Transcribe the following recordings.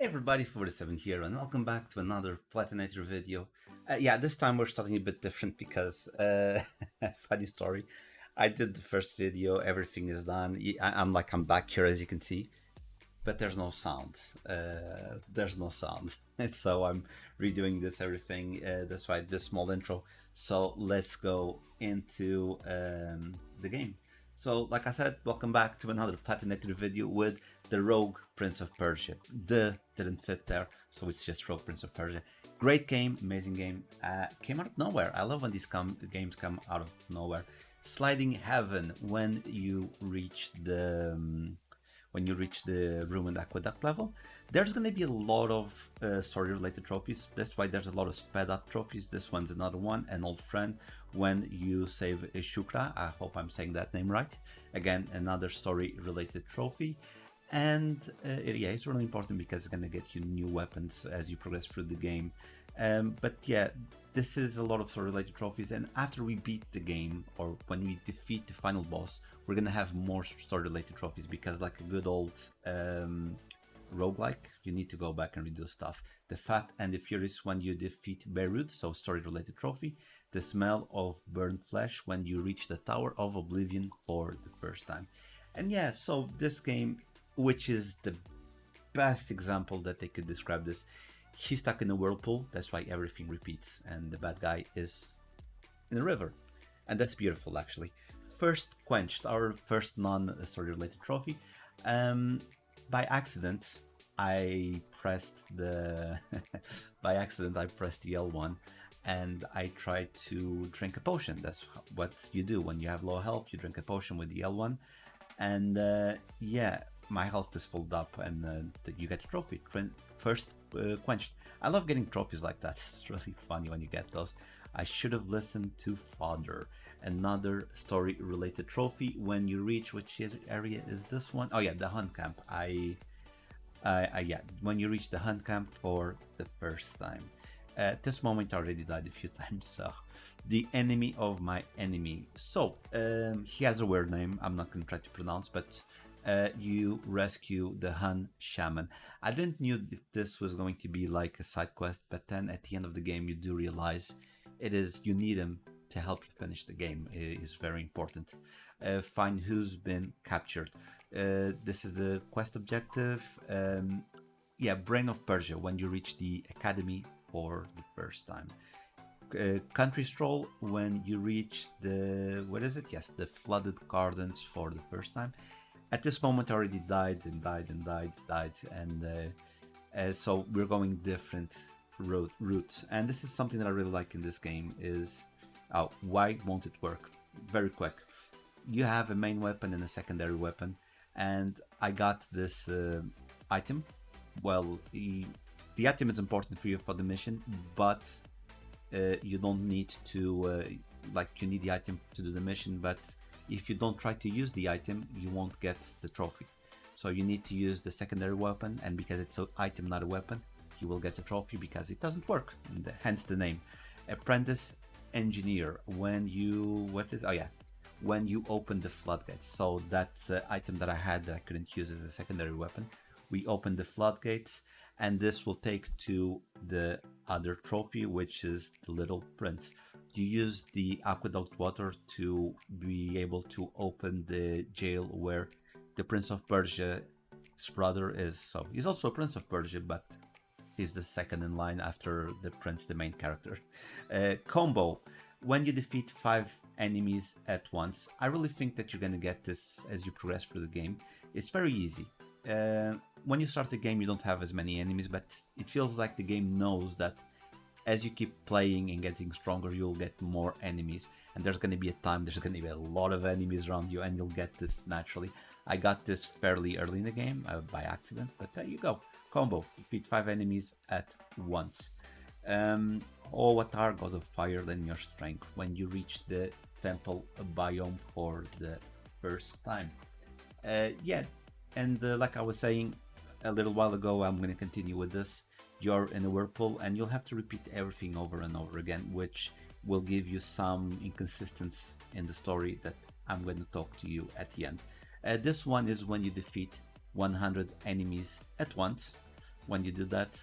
Hey everybody, 47 here, and welcome back to another Platinator video. Yeah, this time we're starting a bit different because, funny story, I did the first video, everything is done. I'm back here as you can see, but there's no sound. There's no sound, so I'm redoing this everything. That's why this small intro. So let's go into the game. So, like I said, welcome back to another Platinator video with the Rogue Prince of Persia. The didn't fit there, so it's just Rogue Prince of Persia. Great game, amazing game. Came out of nowhere. I love when these games come out of nowhere. Sliding Heaven when you reach the ruined aqueduct level. There's going to be a lot of story related trophies. That's why there's a lot of sped up trophies. This one's another one, an old friend. When you save a Shukra, I hope I'm saying that name right. Again, another story related trophy. And yeah, it's really important because it's going to get you new weapons as you progress through the game. But yeah, this is a lot of story related trophies, and after we beat the game, or when we defeat the final boss, we're gonna have more story related trophies, because like a good old roguelike, you need to go back and redo stuff. The Fat and the Furious when you defeat Beirut, so story related trophy. The Smell of Burned Flesh when you reach the Tower of Oblivion for the first time. And yeah, so this game, which is the best example that they could describe this, he's stuck in a whirlpool, that's why everything repeats, and the bad guy is in a river. And that's beautiful, actually. First Quenched, our first non-story related trophy. By accident, I pressed the by accident I pressed the L1 and I tried to drink a potion. That's what you do when you have low health. You drink a potion with the L1, and yeah, my health is filled up, and you get a trophy. First Quenched. I love getting trophies like that. It's really funny when you get those. I should have listened to Father. Another story related trophy when you reach, which area is this one? Oh yeah, the hunt camp. Yeah, when you reach the hunt camp for the first time. At this moment I already died a few times, so the enemy of my enemy. So he has a weird name, I'm not gonna try to pronounce, but you rescue the Han shaman. I didn't knew this was going to be like a side quest, but then at the end of the game you do realize you need him to help you finish the game. It is very important. Find who's been captured. This is the quest objective. Yeah, Brain of Persia when you reach the academy for the first time. Country Stroll when you reach the, what is it? Yes, the flooded gardens for the first time. At this moment I already died, and so we're going different routes. And this is something that I really like in this game is, oh, why won't it work? Very quick. You have a main weapon and a secondary weapon, and I got this item. Well, the item is important for you for the mission, but you don't need to, you need the item to do the mission, but if you don't try to use the item, you won't get the trophy. So you need to use the secondary weapon, and because it's an item, not a weapon, you will get a trophy because it doesn't work, hence the name. Apprentice Engineer, when you, when you open the floodgates. So that item that I had that I couldn't use as a secondary weapon, we open the floodgates, and this will take to the other trophy, which is the Little Prince. You use the aqueduct water to be able to open the jail where the Prince of Persia's brother is. So he's also a Prince of Persia, but he's the second in line after the prince, the main character. Combo, when you defeat 5 enemies at once. I really think that you're gonna get this as you progress through the game. It's very easy. When you start the game you don't have as many enemies, but it feels like the game knows that as you keep playing and getting stronger, you'll get more enemies, and there's going to be a time there's going to be a lot of enemies around you, and you'll get this naturally. I got this fairly early in the game by accident, but there you go. Combo, defeat 5 enemies at once. Oh, what are God of Fire and your strength when you reach the temple biome for the first time. Yeah, and like I was saying a little while ago, I'm going to continue with this. You're in a whirlpool and you'll have to repeat everything over and over again, which will give you some inconsistency in the story that I'm going to talk to you at the end. This one is when you defeat 100 enemies at once. When you do that,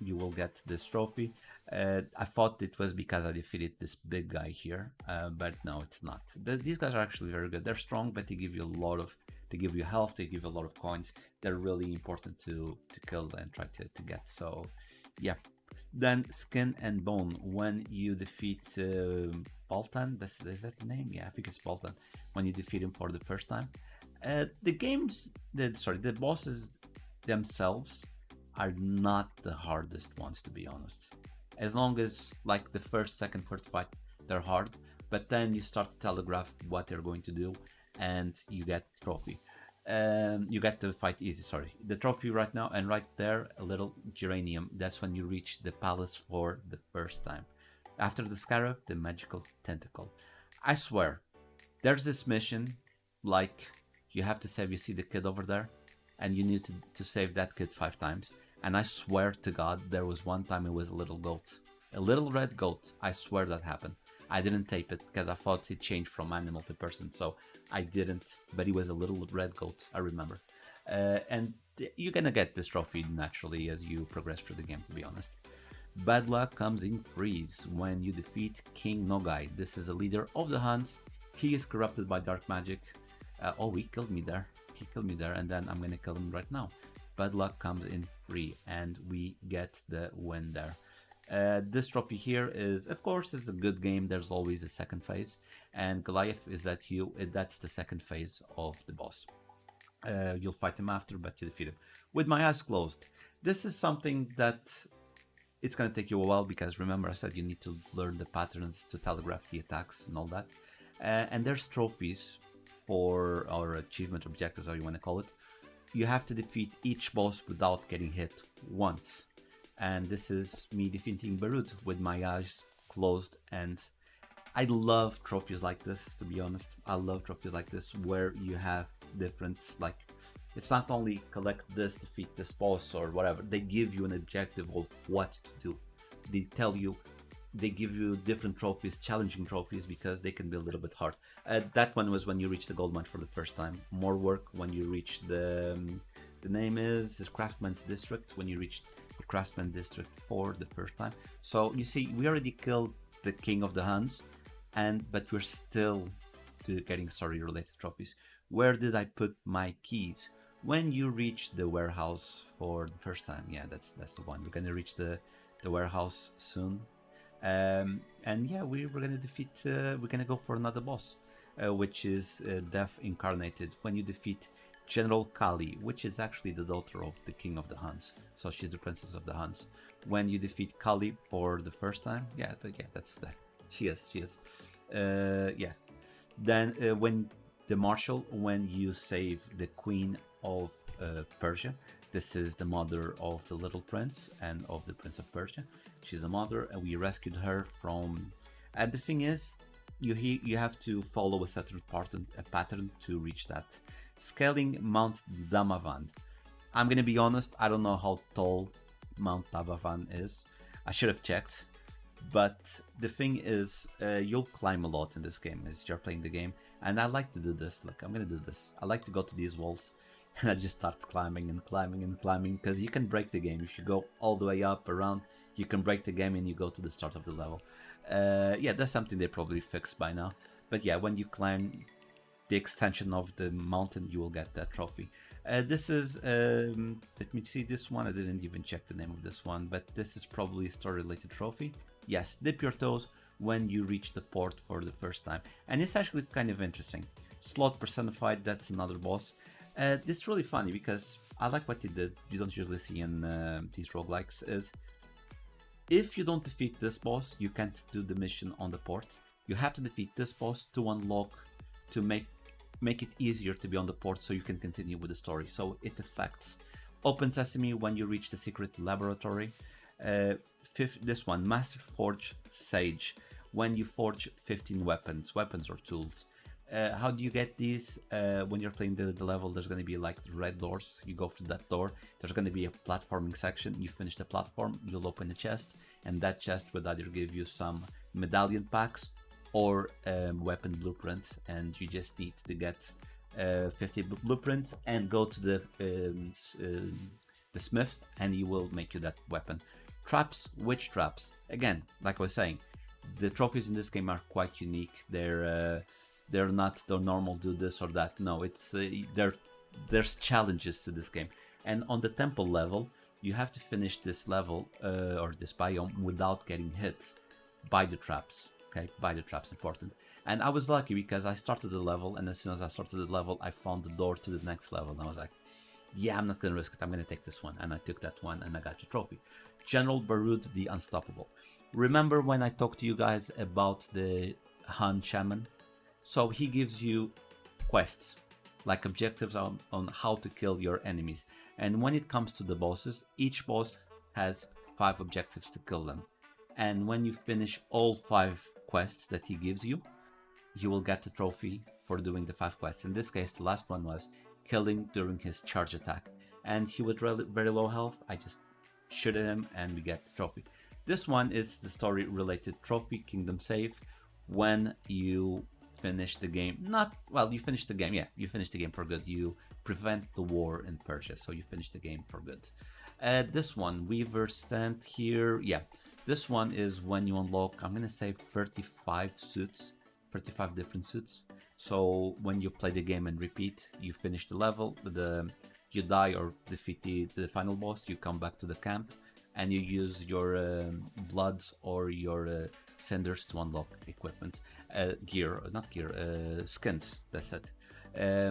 you will get this trophy. I thought it was because I defeated this big guy here, but no, it's not. These guys are actually very good. They're strong, but they give you a lot of, they give you health, they give you a lot of coins. They're really important to kill and try to get. So, yeah. Then Skin and Bone. When you defeat Baltan, is that the name? Yeah, I think it's Baltan. When you defeat him for the first time, the bosses themselves are not the hardest ones, to be honest. As long as like the first, second, first fight, they're hard, but then you start to telegraph what they're going to do, and you get the trophy. You get the fight easy. Sorry, the trophy right now, and right there, a little geranium. That's when you reach the palace for the first time. After the scarab, the magical tentacle. I swear, there's this mission, like you have to save. You see the kid over there, and you need to save that kid 5 times. And I swear to God, there was one time it was a little goat. A little red goat. I swear that happened. I didn't tape it because I thought it changed from animal to person, so I didn't. But he was a little red goat, I remember. And you're gonna get this trophy naturally as you progress through the game, to be honest. Bad luck comes in threes when you defeat King Nogai. This is a leader of the Huns. He is corrupted by dark magic. Oh, he killed me there. He killed me there, and then I'm gonna kill him right now. Bad luck comes in 3, and we get the win there. This trophy here is, of course, it's a good game. There's always a second phase, and Goliath is that's the second phase of the boss. You'll fight him after, but you defeat him. With my eyes closed. This is something that it's gonna take you a while, because remember I said you need to learn the patterns to telegraph the attacks and all that. And there's trophies for our achievement objectives, how you want to call it. You have to defeat each boss without getting hit once. And this is me defeating Barut with my eyes closed. And I love trophies like this, to be honest. I love trophies like this where you have different, like, it's not only collect this, defeat this boss or whatever. They give you an objective of what to do. They give you different trophies, challenging trophies, because they can be a little bit hard. That one was when you reach the gold mine for the first time. More work when you reach the name is Craftsman's District, when you reach the Craftsman District for the first time. So you see, we already killed the King of the Huns, but we're still getting story-related trophies. Where did I put my keys? When you reach the warehouse for the first time, yeah, that's the one. We're gonna reach the warehouse soon. And yeah, we're gonna defeat. We're gonna go for another boss, which is Death Incarnated. When you defeat General Kali, which is actually the daughter of the King of the Huns, so she's the princess of the Huns. When you defeat Kali for the first time, that's that. She is. Yeah. Then when the Marshal, when you save the Queen of Persia. This is the mother of the little prince and of the Prince of Persia. She's a mother, and we rescued her from. And the thing is, you have to follow a certain pattern to reach that. Scaling Mount Damavand. I'm gonna be honest, I don't know how tall Mount Damavand is. I should have checked. But the thing is, you'll climb a lot in this game as you're playing the game. And I like to do this. Look, I'm gonna do this. I like to go to these walls. And I just start climbing and climbing and climbing, because you can break the game. If you go all the way up around, you can break the game and you go to the start of the level. Yeah, that's something they probably fixed by now. But yeah, when you climb the extension of the mountain, you will get that trophy. This is, let me see this one. I didn't even check the name of this one, but this is probably a story-related trophy. Yes, dip your toes when you reach the port for the first time. And it's actually kind of interesting. Slot Personified, that's another boss. It's really funny because I like what they did. You don't usually see in these roguelikes is if you don't defeat this boss, you can't do the mission on the port. You have to defeat this boss to unlock, to make it easier to be on the port so you can continue with the story. So it affects Open Sesame when you reach the secret laboratory. This one, Master Forge Sage, when you forge 15 weapons or tools. How do you get these? When you're playing the level, there's going to be like red doors. You go through that door. There's going to be a platforming section. You finish the platform, you'll open a chest, and that chest will either give you some medallion packs or weapon blueprints. And you just need to get 50 blueprints and go to the the smith, and he will make you that weapon. Traps, witch traps. Again, like I was saying, the trophies in this game are quite unique. They're not the normal do this or that. No, it's there's challenges to this game. And on the temple level, you have to finish this level or this biome without getting hit by the traps. Okay, by the traps, important. And I was lucky because I started the level, and as soon as I started the level, I found the door to the next level, and I was like, yeah, I'm not gonna risk it. I'm gonna take this one, and I took that one, and I got the trophy. General Barud the Unstoppable. Remember when I talked to you guys about the Han Shaman? So he gives you quests, like objectives on how to kill your enemies. And when it comes to the bosses, each boss has 5 objectives to kill them. And when you finish all 5 quests that he gives you, you will get the trophy for doing the 5 quests. In this case, the last one was killing during his charge attack. And he was very low health. I just shoot at him and we get the trophy. This one is the story related trophy, Kingdom Save. When you finish the game, you finish the game, yeah, you finish the game for good. You prevent the war in Persia, so you finish the game for good. This one, Weaver Stand here, yeah. This one is when you unlock, I'm gonna say 35 suits, 35 different suits. So when you play the game and repeat, you finish the level, you die or defeat the final boss, you come back to the camp, and you use your bloods or your cinders to unlock equipments, skins, that's it.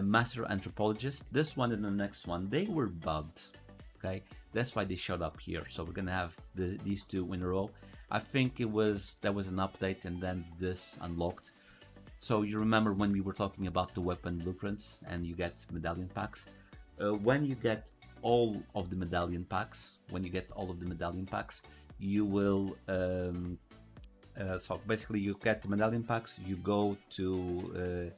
Master Anthropologist, this one and the next one, they were bugged, okay? That's why they showed up here. So we're gonna have these 2 in a row. I think there was an update and then this unlocked. So you remember when we were talking about the weapon blueprints and you get medallion packs? When you get all of the medallion packs, you will so basically you get the medallion packs, you go to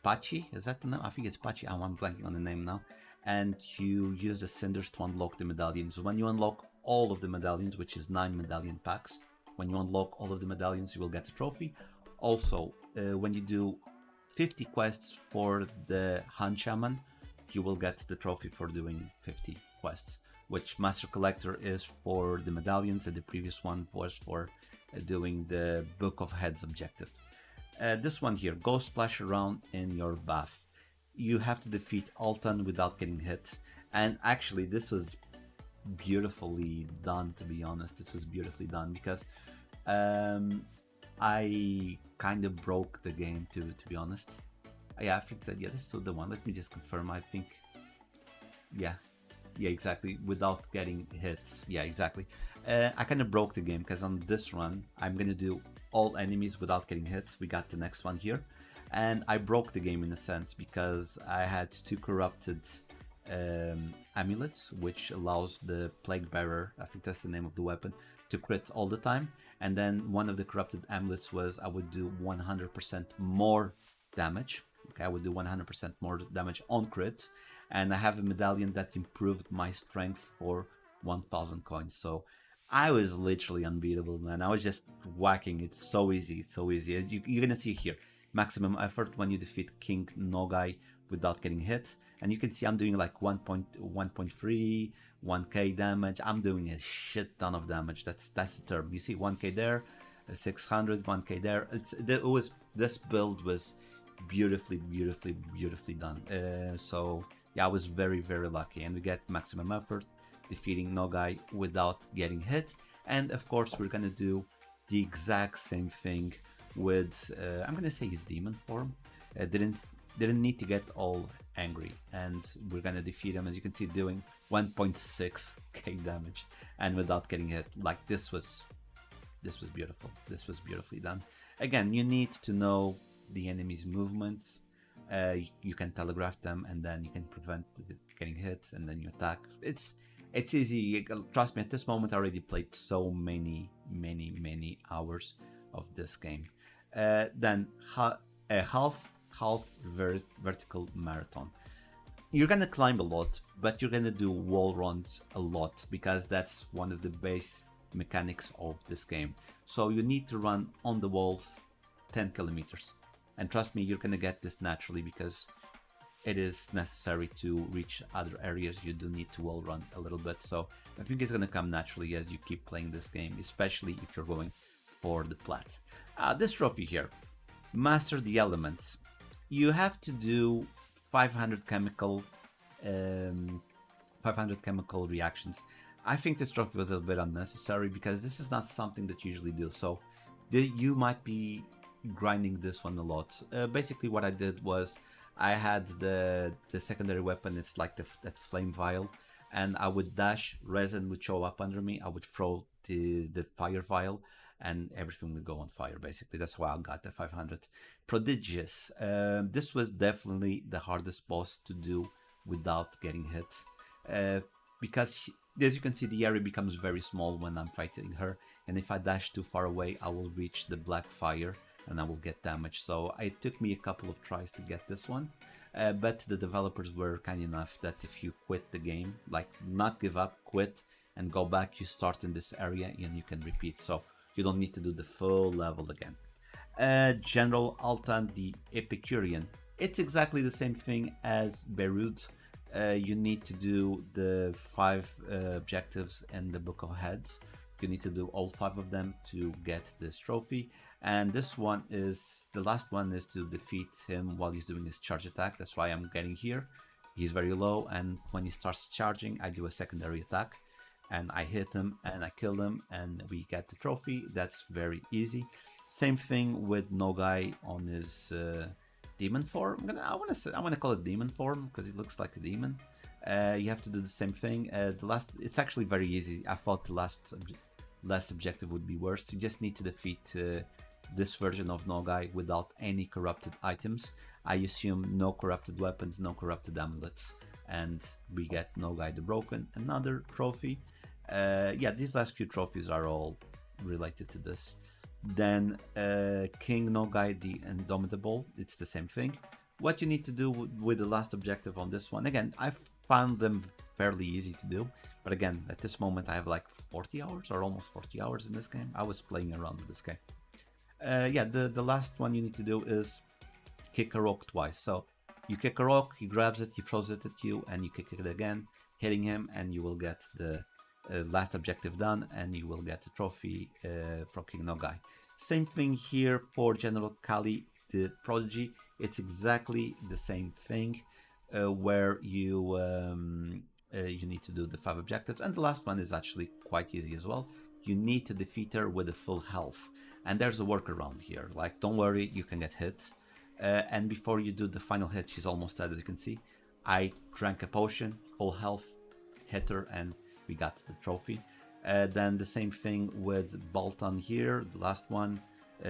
Pachi, is that the name? I think it's Pachi, I'm blanking on the name now, and you use the cinders to unlock the medallions. When you unlock all of the medallions, which is 9 medallion packs, when you unlock all of the medallions, you will get a trophy. Also, when you do 50 quests for the Han Shaman, you will get the trophy for doing 50 quests, which Master Collector is for the medallions, and the previous one was for doing the Book of Heads objective. This one here, go splash around in your bath. You have to defeat Altan without getting hit, and actually this was beautifully done, to be honest. This was beautifully done because I kind of broke the game to be honest. Yeah, I think that, yeah, this is the one. Let me just confirm. I think, yeah, exactly. Without getting hit. Yeah, exactly. I kind of broke the game because on this run, I'm going to do all enemies without getting hit. We got the next one here. And I broke the game in a sense because I had 2 corrupted amulets, which allows the Plague Bearer, I think that's the name of the weapon, to crit all the time. And then one of the corrupted amulets was I would do 100% more damage. Okay, I would do 100% more damage on crits, and I have a medallion that improved my strength for 1000 coins. So I was literally unbeatable, man. I was just whacking it. So easy, it's so easy. You're gonna see here, maximum effort when you defeat King Nogai without getting hit, and you can see I'm doing like 1.3, 1k damage. I'm doing a shit ton of damage. That's the term. You see 1k there, 600, 1k there. This build was beautifully done. So yeah, I was very lucky, and we get maximum effort defeating Nogai without getting hit. And of course we're gonna do the exact same thing with I'm gonna say his demon form. Didn't need to get all angry, and we're gonna defeat him, as you can see, doing 1.6k damage and without getting hit. Like this was beautiful. This was beautifully done. Again, you need to know the enemy's movements. You can telegraph them, and then you can prevent getting hit, and then you attack. It's easy. Trust me, at this moment I already played so many hours of this game. Then half vertical marathon. You're gonna climb a lot, but you're gonna do wall runs a lot because that's one of the base mechanics of this game. So you need to run on the walls 10 kilometers. And trust me, you're gonna get this naturally because it is necessary to reach other areas. You do need to wall run a little bit. So I think it's going to come naturally as you keep playing this game, especially if you're going for the plat. This trophy here, master the elements. You have to do 500 chemical um, 500 chemical reactions. I think this trophy was a bit unnecessary because this is not something that you usually do. So you might be grinding this one a lot. Basically what I did was I had the secondary weapon. It's like that flame vial, and I would dash, resin would show up under me. I would throw the fire vial, and everything would go on fire. Basically, that's why I got the 500. Prodigious. This was definitely the hardest boss to do without getting hit, because as you can see, the area becomes very small when I'm fighting her, and if I dash too far away, I will reach the black fire and I will get damaged. So it took me a couple of tries to get this one, but the developers were kind enough that if you quit the game, like not give up, quit and go back, you start in this area and you can repeat. So you don't need to do the full level again. General Altan the Epicurean. It's exactly the same thing as Beirut. You need to do the 5 objectives in the Book of Heads. You need to do all 5 of them to get this trophy. And this one is, the last one is to defeat him while he's doing his charge attack. That's why I'm getting here. He's very low, and when he starts charging, I do a secondary attack. And I hit him, and I kill him, and we get the trophy. That's very easy. Same thing with Nogai on his demon form. I want to call it demon form because it looks like a demon. You have to do the same thing. It's actually very easy. I thought the last objective would be worse. You just need to defeat this version of Nogai without any corrupted items. I assume no corrupted weapons, no corrupted amulets, and we get Nogai the Broken, another trophy. Yeah, these last few trophies are all related to this. Then King Nogai the Indomitable, it's the same thing. What you need to do with the last objective on this one, again, I found them fairly easy to do, but again, at this moment I have like 40 hours or almost 40 hours in this game. I was playing around with this game. Yeah, the last one you need to do is kick a rock twice. So you kick a rock, he grabs it, he throws it at you, and you kick it again, hitting him, and you will get the last objective done, and you will get a trophy from King Nogai. Same thing here for General Kali the Prodigy. It's exactly the same thing, where you need to do the 5 objectives, and the last one is actually quite easy as well. You need to defeat her with a full health, and there's a workaround here. Like, don't worry, you can get hit, and before you do the final hit, she's almost dead, as you can see. I drank a potion, full health, hit her, and we got the trophy. Then the same thing with Baltan here, the last one.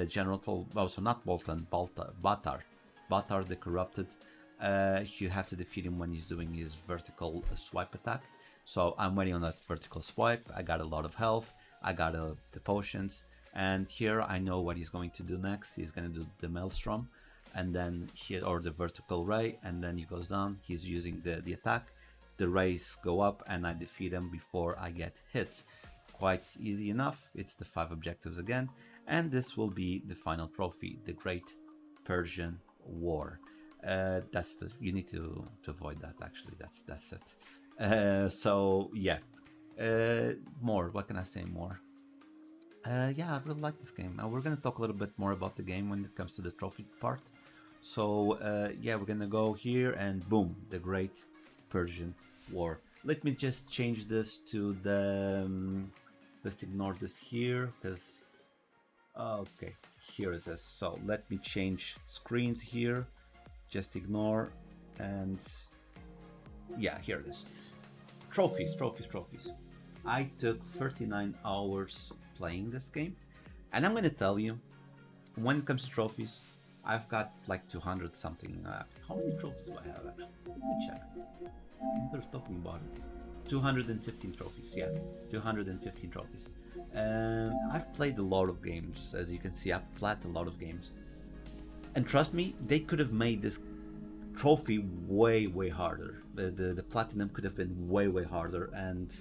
General, so not Baltan, Batar the Corrupted. You have to defeat him when he's doing his vertical swipe attack. So I'm waiting on that vertical swipe. I got a lot of health, I got the potions, and here I know what he's going to do next. He's going to do the Maelstrom, and then or the vertical ray, and then he goes down. He's using the attack. The rays go up, and I defeat him before I get hit. Quite easy enough. It's the 5 objectives again, and this will be the final trophy, the Great Persian War. You need to avoid that. Actually, that's it. So yeah, more. What can I say more? Yeah, I really like this game. We're gonna talk a little bit more about the game when it comes to the trophy part. So yeah, we're gonna go here and boom, the Great Persian War. Let me just change this to the. Let's ignore this here because. Okay, here it is. So let me change screens here. Just ignore, and yeah, here it is. Trophies. I took 39 hours playing this game, and I'm gonna tell you, when it comes to trophies, I've got like 200 something. How many trophies do I have actually? Let me check. We're talking about it. 215 trophies, yeah, 215 trophies. I've played a lot of games, as you can see. I've played a lot of games, and trust me, they could have made this trophy way harder. The platinum could have been way harder, and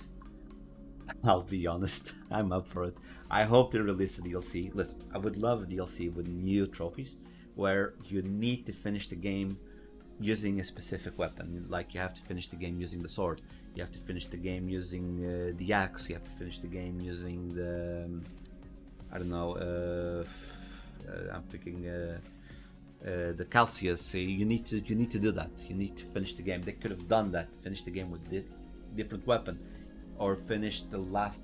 I'll be honest, I'm up for it. I hope they release a DLC. Listen, I would love a DLC with new trophies, where you need to finish the game using a specific weapon. Like you have to finish the game using the sword. You have to finish the game using the axe. You have to finish the game using the I don't know. I'm thinking the Calcius. You need to do that. You need to finish the game. They could have done that. Finish the game with different weapon, or finish the last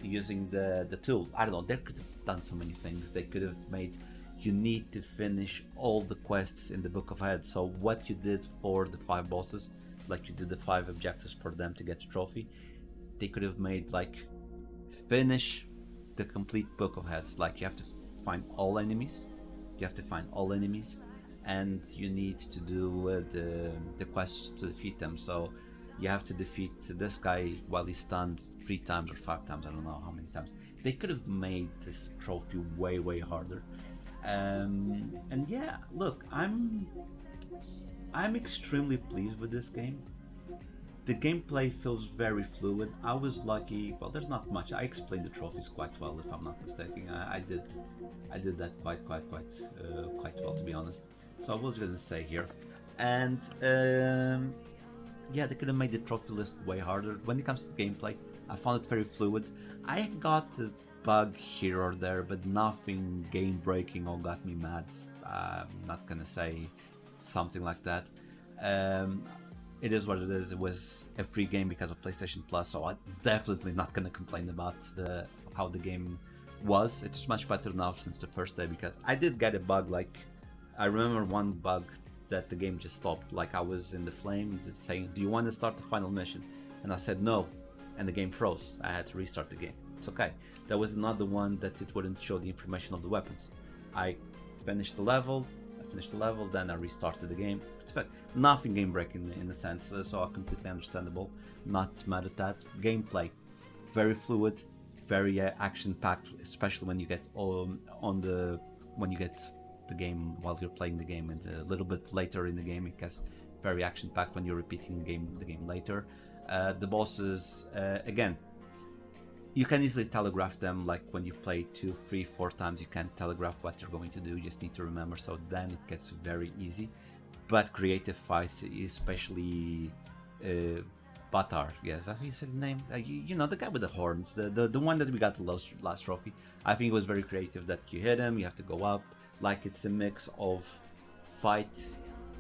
using the tool. I don't know. They could have done so many things. They could have made. You need to finish all the quests in the Book of Head. So what you did for the 5 bosses, like you did the 5 objectives for them to get the trophy, they could have made like finish the complete Book of Heads. Like you have to find all enemies. You have to find all enemies, and you need to do the quests to defeat them. So you have to defeat this guy while he's stunned 3 times or 5 times. I don't know how many times. They could have made this trophy way harder. And yeah, look, I'm extremely pleased with this game. The gameplay feels very fluid. I was lucky. Well, there's not much. I explained the trophies quite well, if I'm not mistaken. I did that quite well, to be honest. So I was gonna stay here, and yeah, they could have made the trophy list way harder. When it comes to gameplay, I found it very fluid. I got a bug here or there, but nothing game breaking or got me mad. I'm not gonna say something like that. It is what it is. It was a free game because of PlayStation Plus, so I'm definitely not gonna complain about how the game was. It's much better now since the first day, because I did get a bug. Like, I remember one bug that the game just stopped. Like, I was in the flame saying, "Do you want to start the final mission?" And I said no, and the game froze. I had to restart the game. It's okay. There was another one that it wouldn't show the information of the weapons. I finished the level, then I restarted the game. It's fine. Nothing game breaking in a sense, so completely understandable. Not mad at that. Gameplay, very fluid, very action packed, especially when you get when you get the game while you're playing the game, and a little bit later in the game it gets very action packed when you're repeating the game later. The bosses, again, you can easily telegraph them. Like when you play 2, 3, 4 times, you can telegraph what you're going to do. You just need to remember, so then it gets very easy. But creative fights, especially Batar, yes, that's how you said the name. You know, the guy with the horns, the one that we got the last trophy. I think it was very creative that you hit him, you have to go up. Like, it's a mix of fight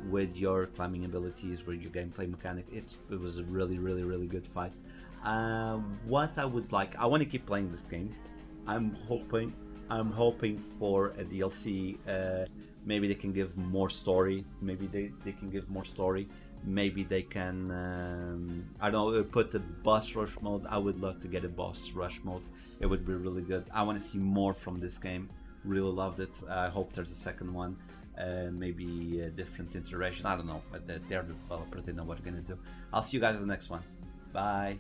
with your climbing abilities, with your gameplay mechanic. It was a really good fight. What I would like, I want to keep playing this game. I'm hoping for a DLC. Maybe they can give more story. Maybe they can give more story. Maybe they can, I don't know, put the boss rush mode. I would love to get a boss rush mode. It would be really good. I want to see more from this game. Really loved it. I hope there's a second one. Maybe a different iteration. I don't know, but they're the developers. They know what they're gonna do. I'll see you guys in the next one. Bye.